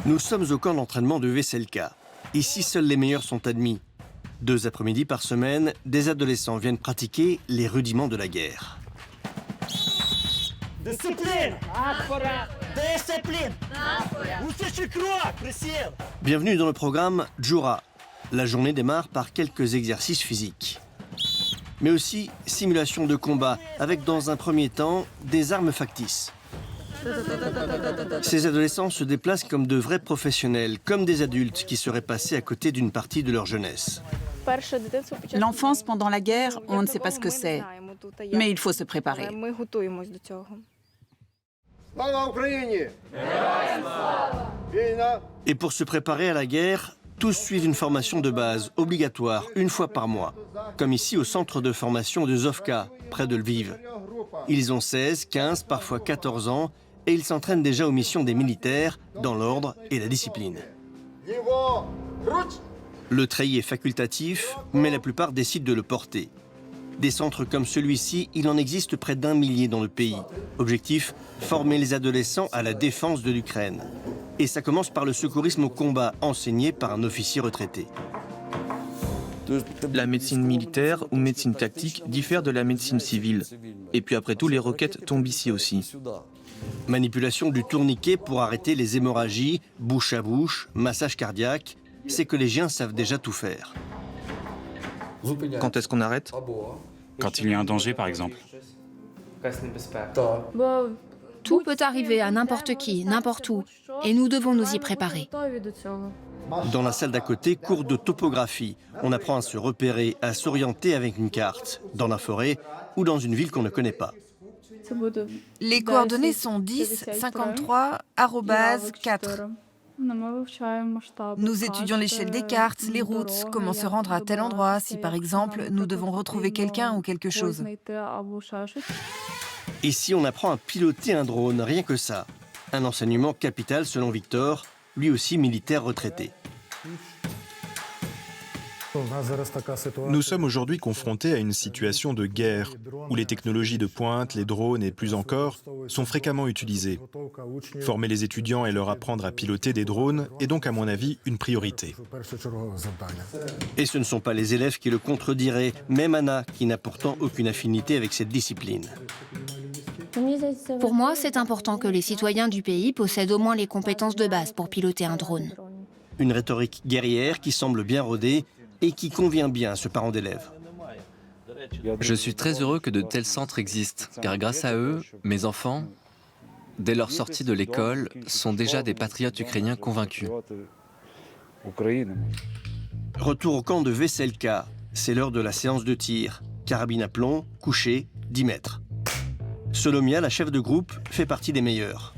Nous sommes au camp d'entraînement de Veselka. Ici, seuls les meilleurs sont admis. 2 après-midi par semaine, des adolescents viennent pratiquer les rudiments de la guerre. Discipline! Discipline! Bienvenue dans le programme Djoura. La journée démarre par quelques exercices physiques. Mais aussi simulation de combat, avec dans un premier temps des armes factices. Ces adolescents se déplacent comme de vrais professionnels, comme des adultes qui seraient passés à côté d'une partie de leur jeunesse. L'enfance pendant la guerre, on ne sait pas ce que c'est, mais il faut se préparer. Et pour se préparer à la guerre, tous suivent une formation de base, obligatoire, une fois par mois. Comme ici au centre de formation de Zovka, près de Lviv. Ils ont 16, 15, parfois 14 ans, et ils s'entraînent déjà aux missions des militaires, dans l'ordre et la discipline. Le treillis est facultatif, mais la plupart décident de le porter. Des centres comme celui-ci, il en existe près d'1 millier dans le pays. Objectif, former les adolescents à la défense de l'Ukraine. Et ça commence par le secourisme au combat, enseigné par un officier retraité. La médecine militaire ou médecine tactique diffère de la médecine civile. Et puis après tout, les requêtes tombent ici aussi. Manipulation du tourniquet pour arrêter les hémorragies, bouche à bouche, massage cardiaque. Ces collégiens savent déjà tout faire. Quand est-ce qu'on arrête? Quand il y a un danger, par exemple. Tout peut arriver à n'importe qui, n'importe où, et nous devons nous y préparer. Dans la salle d'à côté, cours de topographie. On apprend à se repérer, à s'orienter avec une carte, dans la forêt ou dans une ville qu'on ne connaît pas. Les coordonnées sont 10, 53, arrobase, 4. Nous étudions l'échelle des cartes, les routes, comment se rendre à tel endroit, si par exemple nous devons retrouver quelqu'un ou quelque chose. Ici, on apprend à piloter un drone, rien que ça. Un enseignement capital selon Victor, lui aussi militaire retraité. Nous sommes aujourd'hui confrontés à une situation de guerre, où les technologies de pointe, les drones et plus encore, sont fréquemment utilisées. Former les étudiants et leur apprendre à piloter des drones est donc, à mon avis, une priorité. Et ce ne sont pas les élèves qui le contrediraient, même Anna, qui n'a pourtant aucune affinité avec cette discipline. Pour moi, c'est important que les citoyens du pays possèdent au moins les compétences de base pour piloter un drone. Une rhétorique guerrière qui semble bien rodée et qui convient bien à ce parent d'élève. Je suis très heureux que de tels centres existent, car grâce à eux, mes enfants, dès leur sortie de l'école, sont déjà des patriotes ukrainiens convaincus. Retour au camp de Veselka. C'est l'heure de la séance de tir. Carabine à plomb, couché, 10 mètres. Solomia, la chef de groupe, fait partie des meilleurs.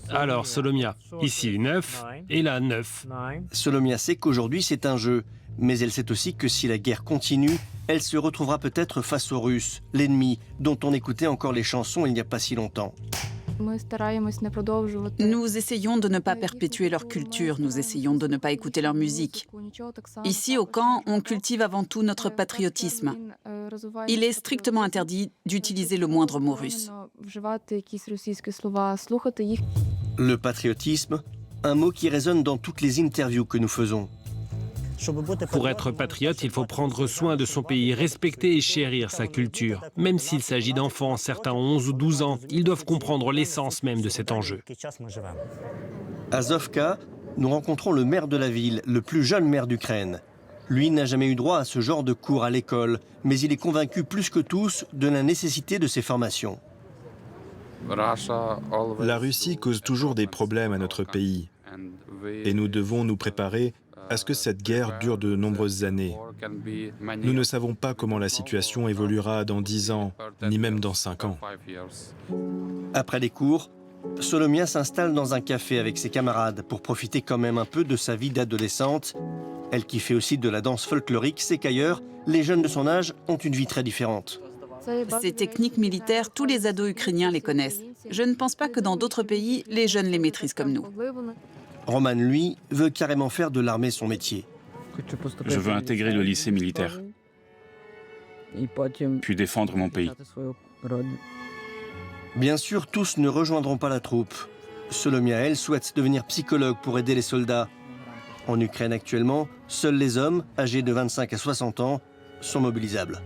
Alors, Solomia, ici 9 et là 9. Solomia sait qu'aujourd'hui c'est un jeu, mais elle sait aussi que si la guerre continue, elle se retrouvera peut-être face aux Russes, l'ennemi dont on écoutait encore les chansons il n'y a pas si longtemps. Nous essayons de ne pas perpétuer leur culture, nous essayons de ne pas écouter leur musique. Ici, au camp, on cultive avant tout notre patriotisme. Il est strictement interdit d'utiliser le moindre mot russe. Le patriotisme, un mot qui résonne dans toutes les interviews que nous faisons. Pour être patriote, il faut prendre soin de son pays, respecter et chérir sa culture. Même s'il s'agit d'enfants, certains ont 11 ou 12 ans, ils doivent comprendre l'essence même de cet enjeu. À Zovka, nous rencontrons le maire de la ville, le plus jeune maire d'Ukraine. Lui n'a jamais eu droit à ce genre de cours à l'école, mais il est convaincu plus que tous de la nécessité de ces formations. La Russie cause toujours des problèmes à notre pays, et nous devons nous préparer à ce que cette guerre dure de nombreuses années. Nous ne savons pas comment la situation évoluera dans 10 ans, ni même dans 5 ans. Après les cours, Solomia s'installe dans un café avec ses camarades pour profiter quand même un peu de sa vie d'adolescente. Elle qui fait aussi de la danse folklorique sait qu'ailleurs, les jeunes de son âge ont une vie très différente. Ces techniques militaires, tous les ados ukrainiens les connaissent. Je ne pense pas que dans d'autres pays, les jeunes les maîtrisent comme nous. Roman, lui, veut carrément faire de l'armée son métier. Je veux intégrer le lycée militaire, puis défendre mon pays. Bien sûr, tous ne rejoindront pas la troupe. Solomiael souhaite devenir psychologue pour aider les soldats. En Ukraine actuellement, seuls les hommes, âgés de 25 à 60 ans, sont mobilisables.